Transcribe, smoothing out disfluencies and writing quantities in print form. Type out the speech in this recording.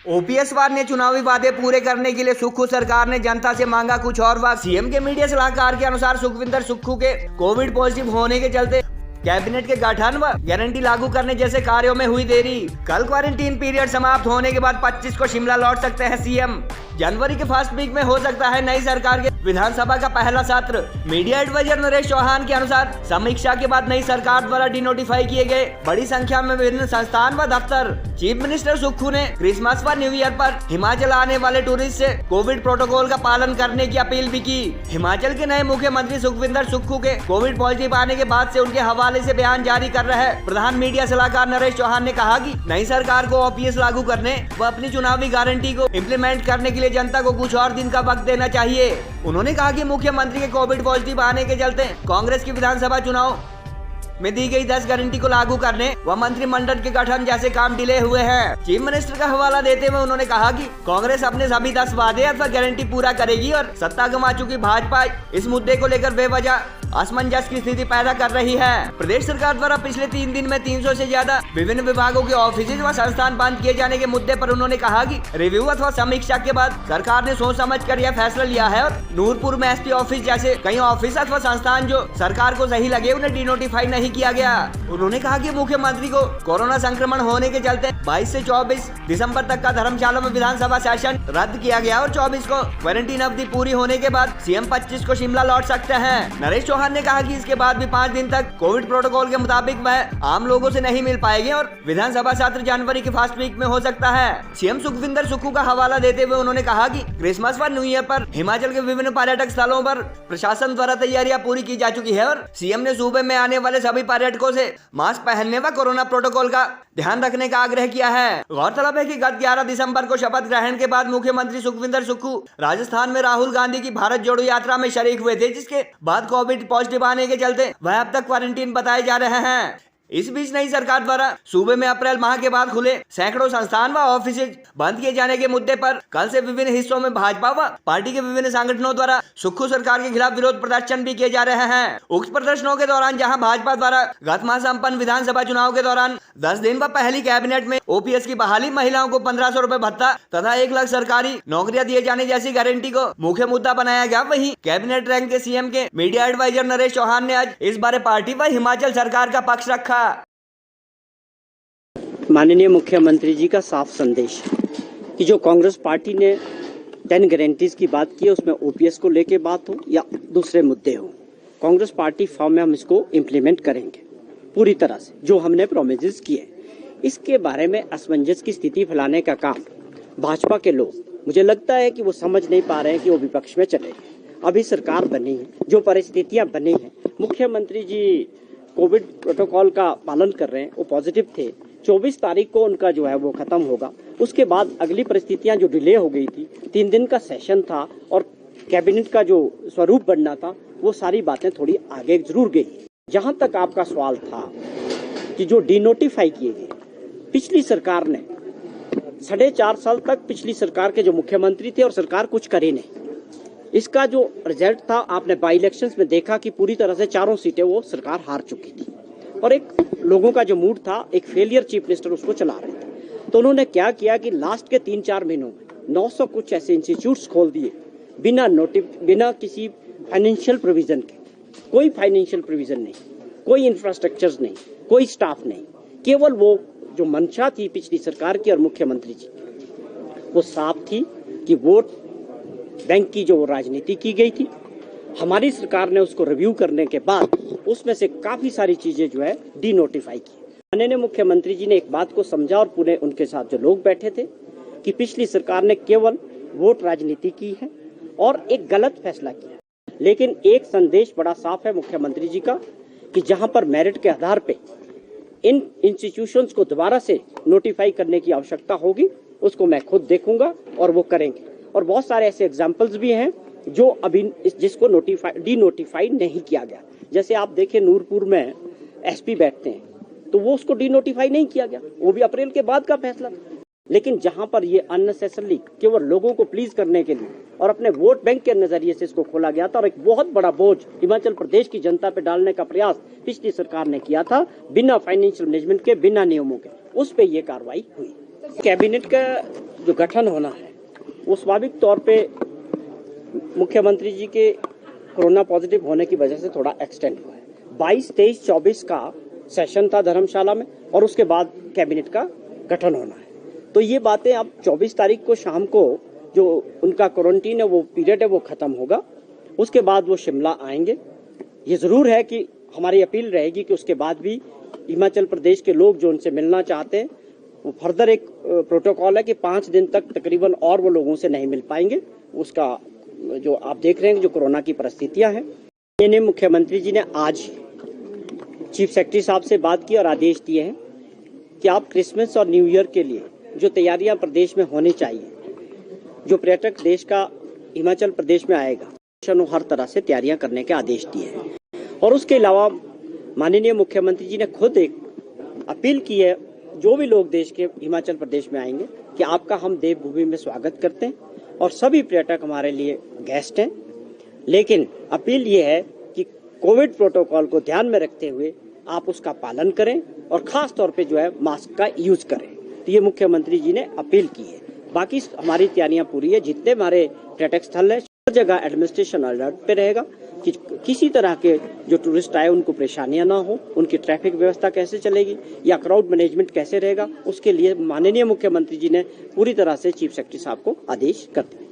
OPS वार ने चुनावी वादे पूरे करने के लिए सुक्खू सरकार ने जनता से मांगा कुछ और वक्त। सीएम के मीडिया सलाहकार के अनुसार सुखविंदर सुक्खू के कोविड पॉजिटिव होने के चलते कैबिनेट के गठन व गारंटी लागू करने जैसे कार्यों में हुई देरी। कल क्वारंटीन पीरियड समाप्त होने के बाद 25 को शिमला लौट सकते हैं सीएम। जनवरी के फर्स्ट वीक में हो सकता है नई सरकार के विधानसभा का पहला सत्र। मीडिया एडवाइजर नरेश चौहान के अनुसार समीक्षा के बाद नई सरकार द्वारा डिनोटिफाई किए गए बड़ी संख्या में विभिन्न संस्थान व दफ्तर। चीफ मिनिस्टर सुक्खू ने क्रिसमस व न्यू ईयर पर हिमाचल आने वाले टूरिस्ट से कोविड प्रोटोकॉल का पालन करने की अपील भी की। हिमाचल के नए मुख्यमंत्री सुखविंदर सुक्खू के कोविड पॉजिटिव आने के बाद से उनके हवाले से बयान जारी कर रहे प्रधान मीडिया सलाहकार नरेश चौहान ने कहा कि नई सरकार को ओपीएस लागू करने व अपनी चुनावी गारंटी को इम्प्लीमेंट करने के लिए जनता को कुछ और दिन का वक्त देना चाहिए। उन्होंने कहा कि मुख्यमंत्री के कोविड पॉजिटिव आने के चलते कांग्रेस की विधानसभा चुनाव में दी गई 10 गारंटी को लागू करने व मंत्रिमंडल के गठन जैसे काम डिले हुए हैं। चीफ मिनिस्टर का हवाला देते हुए उन्होंने कहा कि कांग्रेस अपने सभी 10 वादे अथवा गारंटी पूरा करेगी और सत्ता गंवा चुकी भाजपा इस मुद्दे को लेकर बेवजह असमंजस की स्थिति पैदा कर रही है। प्रदेश सरकार द्वारा पिछले 3 दिन में 300 से ज्यादा विभिन्न विभागों के ऑफिस व संस्थान बंद किए जाने के मुद्दे पर उन्होंने कहा कि रिव्यू अथवा समीक्षा के बाद सरकार ने सोच समझ कर यह फैसला लिया है और नूरपुर में एसपी ऑफिस जैसे कई ऑफिस अथवा संस्थान जो सरकार को सही लगे उन्हें डिनोटिफाई नहीं किया गया। उन्होंने कहा कि मुख्यमंत्री को कोरोना संक्रमण होने के चलते 22 से 24 दिसंबर तक का धर्मशाला में विधानसभा सेशन रद्द किया गया और 24 को क्वारंटीन अवधि पूरी होने के बाद सीएम 25 को शिमला लौट सकते हैं। नरेश चौहान ने कहा कि इसके बाद भी 5 दिन तक कोविड प्रोटोकॉल के मुताबिक वह आम लोगों से नहीं मिल पाएंगे और विधानसभा सत्र जनवरी के फर्स्ट वीक में हो सकता है। सीएम सुखविंदर सुक्खू का हवाला देते हुए उन्होंने कहा कि क्रिसमस व न्यू ईयर पर हिमाचल के विभिन्न पर्यटक स्थलों पर प्रशासन द्वारा तैयारियां पूरी की जा चुकी है और सीएम ने सूबे में आने वाले सभी पर्यटकों से मास्क पहनने व कोरोना प्रोटोकॉल का ध्यान रखने का आग्रह किया है। गौरतलब है कि गत 11 दिसंबर को शपथ ग्रहण के बाद मुख्यमंत्री सुखविंदर सुक्खू राजस्थान में राहुल गांधी की भारत जोड़ो यात्रा में शरीक हुए थे, जिसके बाद कोविड पॉजिटिव आने के चलते वह अब तक क्वारंटीन बताए जा रहे हैं। इस बीच नई सरकार द्वारा सूबे में अप्रैल माह के बाद खुले सैकड़ों संस्थान व ऑफिस बंद किए जाने के मुद्दे पर कल से विभिन्न हिस्सों में भाजपा व पार्टी के विभिन्न संगठनों द्वारा सुक्खू सरकार के खिलाफ विरोध प्रदर्शन भी किए जा रहे हैं। उक्त प्रदर्शनों के दौरान जहां भाजपा द्वारा गत माह संपन्न विधानसभा चुनाव के दौरान 10 दिन व पहली कैबिनेट में ओपीएस की बहाली, महिलाओं को 1500 रुपए भत्ता तथा 1 लाख सरकारी नौकरियां दिए जाने जैसी गारंटी को मुख्य मुद्दा बनाया गया। वहीं कैबिनेट रैंक के सीएम के मीडिया एडवाइजर नरेश चौहान ने आज इस बारे पार्टी व हिमाचल सरकार का पक्ष रखा। माननीय मुख्यमंत्री जी का साफ संदेश कि जो कांग्रेस पार्टी ने 10 गारंटीज की बात की है, उसमें ओपीएस को लेके बात हो या दूसरे मुद्दे हो, कांग्रेस पार्टी फॉर्म में हम इसको इम्प्लीमेंट करेंगे पूरी तरह से जो हमने प्रोमिस किए। इसके बारे में असमंजस की स्थिति फैलाने का काम भाजपा के लोग, मुझे लगता है कि वो समझ नहीं पा रहे हैं कि वो विपक्ष में चले। अभी सरकार बनी है, जो परिस्थितियां बनी है, मुख्यमंत्री जी कोविड प्रोटोकॉल का पालन कर रहे हैं, वो पॉजिटिव थे। 24 तारीख को उनका जो है वो खत्म होगा। उसके बाद अगली परिस्थितियां जो डिले हो गई थी, 3 दिन का सेशन था और कैबिनेट का जो स्वरूप बनना था, वो सारी बातें थोड़ी आगे जरूर गई। जहां तक आपका सवाल था कि जो डिनोटिफाई किए गए, पिछली सरकार ने 4.5 साल तक पिछली सरकार के जो मुख्यमंत्री थे और सरकार कुछ करे नहीं। इसका जो रिजल्ट था आपने बाई इलेक्शंस में देखा कि पूरी तरह से 4 सीटें वो सरकार हार चुकी थी और एक लोगों का जो मूड था, एक फेलियर चीफ मिनिस्टर उसको चला रहे थे। तो उन्होंने क्या किया कि लास्ट के 3-4 महीनों में 900 कुछ ऐसे इंस्टीट्यूट्स खोल दिए बिना किसी फाइनेंशियल प्रोविजन के। कोई फाइनेंशियल प्रोविजन नहीं, कोई इंफ्रास्ट्रक्चर नहीं, कोई स्टाफ नहीं, केवल वो जो मंशा थी पिछली सरकार की और मुख्यमंत्री जी, वो साफ थी कि वोट बैंक की जो राजनीति की गई थी। हमारी सरकार ने उसको रिव्यू करने के बाद उसमें से काफी सारी चीजें जो है डिनोटिफाई की। माननीय मुख्यमंत्री जी ने एक बात को समझा और पूरे उनके साथ जो लोग बैठे थे कि पिछली सरकार ने केवल वोट राजनीति की है और एक गलत फैसला किया। लेकिन एक संदेश बड़ा साफ है मुख्यमंत्री जी का कि जहां पर मेरिट के आधार पे इन इंस्टीट्यूशंस को दोबारा से नोटिफाई करने की आवश्यकता होगी, उसको मैं खुद देखूंगा और वो करेंगे। और बहुत सारे ऐसे एग्जाम्पल्स भी हैं जो अभी जिसको डिनोटिफाई नहीं किया गया। जैसे आप देखें नूरपुर में एसपी बैठते हैं तो वो उसको डिनोटिफाई नहीं किया गया, वो भी अप्रैल के बाद का फैसला था। लेकिन जहां पर ये अननेसेसरली केवल लोगों को प्लीज करने के लिए और अपने वोट बैंक के नजरिए से इसको खोला गया था और एक बहुत बड़ा बोझ हिमाचल प्रदेश की जनता पे डालने का प्रयास पिछली सरकार ने किया था, बिना फाइनेंशियल मैनेजमेंट के, बिना नियमों के, उस पे ये कार्रवाई हुई। कैबिनेट का जो गठन होना है वो स्वाभाविक तौर पे मुख्यमंत्री जी के कोरोना पॉजिटिव होने की वजह से थोड़ा एक्सटेंड हुआ है। 22, 23, 24 का सेशन था धर्मशाला में और उसके बाद कैबिनेट का गठन होना है। तो ये बातें अब 24 तारीख को शाम को जो उनका क्वारंटीन है वो पीरियड है वो खत्म होगा, उसके बाद वो शिमला आएंगे। ये जरूर है कि हमारी अपील रहेगी कि उसके बाद भी हिमाचल प्रदेश के लोग जो उनसे मिलना चाहते हैं वो फर्दर एक प्रोटोकॉल है कि 5 दिन तक तकरीबन और वो लोगों से नहीं मिल पाएंगे। उसका जो आप देख रहे हैं जो कोरोना की परिस्थितियां हैं, इन्हें मुख्यमंत्री जी ने आज चीफ सेक्रेटरी साहब से बात की और आदेश दिए हैं कि आप क्रिसमस और न्यू ईयर के लिए जो तैयारियां प्रदेश में होनी चाहिए, जो पर्यटक देश का हिमाचल प्रदेश में आएगा, हर तरह से तैयारियां करने के आदेश दिए हैं। और उसके अलावा माननीय मुख्यमंत्री जी ने खुद एक अपील की है जो भी लोग देश के हिमाचल प्रदेश में आएंगे कि आपका हम देवभूमि में स्वागत करते हैं और सभी पर्यटक हमारे लिए गेस्ट हैं, लेकिन अपील ये है कि कोविड प्रोटोकॉल को ध्यान में रखते हुए आप उसका पालन करें और खास तौर पे जो है मास्क का यूज करें। तो ये मुख्यमंत्री जी ने अपील की है। बाकी हमारी तैयारियां पूरी है, जितने हमारे पर्यटक स्थल है हर जगह एडमिनिस्ट्रेशन अलर्ट पे रहेगा कि किसी तरह के जो टूरिस्ट आए उनको परेशानियां ना हो, उनकी ट्रैफिक व्यवस्था कैसे चलेगी या क्राउड मैनेजमेंट कैसे रहेगा, उसके लिए माननीय मुख्यमंत्री जी ने पूरी तरह से चीफ सेक्रेटरी साहब को आदेश कर दिए।